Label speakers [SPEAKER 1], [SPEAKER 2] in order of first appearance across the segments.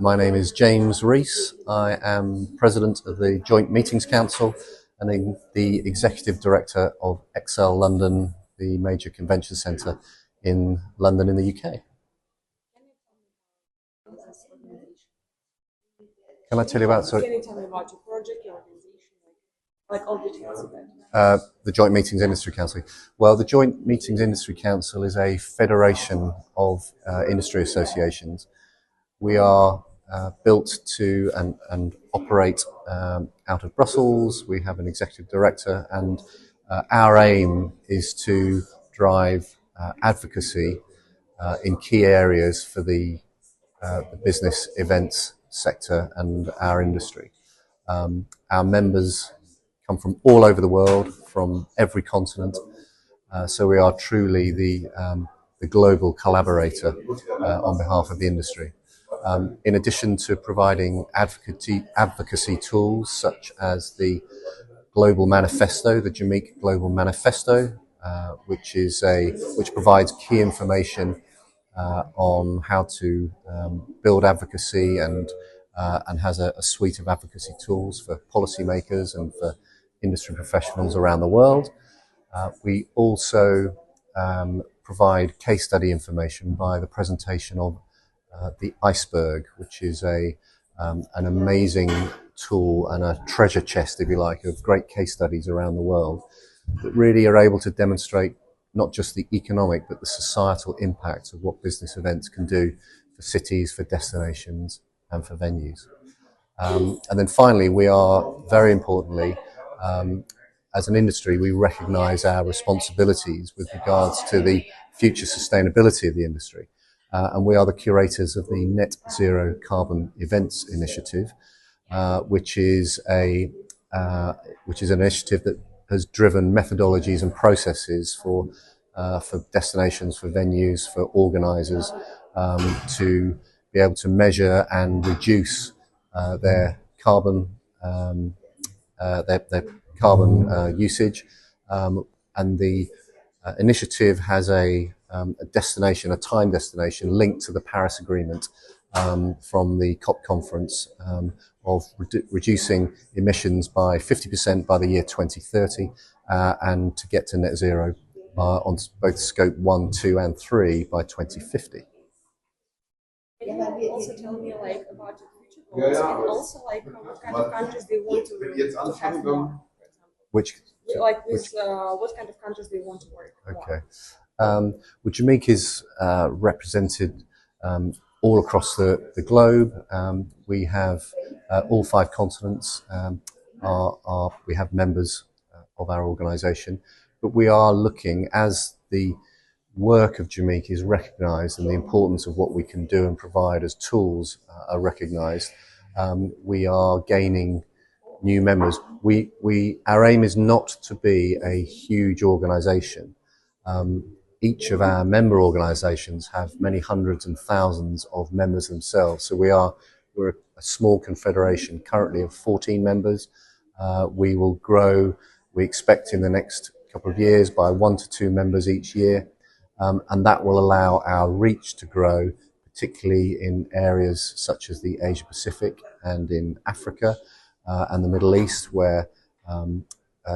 [SPEAKER 1] My name is James Rees. I am President of the Joint Meetings Council and the Executive Director of Excel London, the major convention centre in London in the UK. Can I tell you about...
[SPEAKER 2] Can you tell me about your project, your organization, like all details of that?
[SPEAKER 1] The Joint Meetings Industry Council. Well, the Joint Meetings Industry Council is a federation of industry associations. We are built to and operate out of Brussels. We have an executive director, and our aim is to drive advocacy in key areas for the business events sector and our industry. Our members come from all over the world, from every continent, so we are truly the global collaborator on behalf of the industry. In addition to providing advocacy tools such as the Global Manifesto, the JMIC Global Manifesto, which provides key information on how to build advocacy and has a suite of advocacy tools for policymakers and for industry professionals around the world. We also provide case study information by the presentation of the Iceberg, which is an amazing tool and a treasure chest, if you like, of great case studies around the world that really are able to demonstrate not just the economic but the societal impact of what business events can do for cities, for destinations and for venues. And then finally, we are, very importantly, as an industry, we recognise our responsibilities with regards to the future sustainability of the industry. And we are the curators of the Net Zero Carbon Events Initiative, which is an initiative that has driven methodologies and processes for destinations, for venues, for organisers, to be able to measure and reduce their carbon usage, and the initiative has a time destination linked to the Paris Agreement from the COP conference of reducing emissions by 50% by the year 2030 and to get to net zero on both scope 1, 2 and 3 by 2050.
[SPEAKER 2] Can you also tell me about your future goals and also what kind of countries they want to have more, for example? What kind of countries they want to work more?
[SPEAKER 1] Well, JMIC is represented all across the globe. We have all 5 continents. We have members of our organisation, but we are looking, as the work of JMIC is recognised and the importance of what we can do and provide as tools are recognised, we are gaining new members. Our aim is not to be a huge organisation. Each of our member organisations have many hundreds and thousands of members themselves. So we're a small confederation currently of 14 members. We will grow, we expect in the next couple of years, by 1 to 2 members each year. And that will allow our reach to grow, particularly in areas such as the Asia Pacific and in Africa and the Middle East, where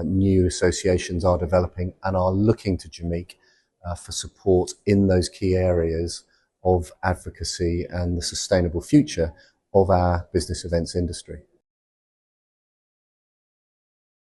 [SPEAKER 1] new associations are developing and are looking to JMIC for support in those key areas of advocacy and the sustainable future of our business events industry.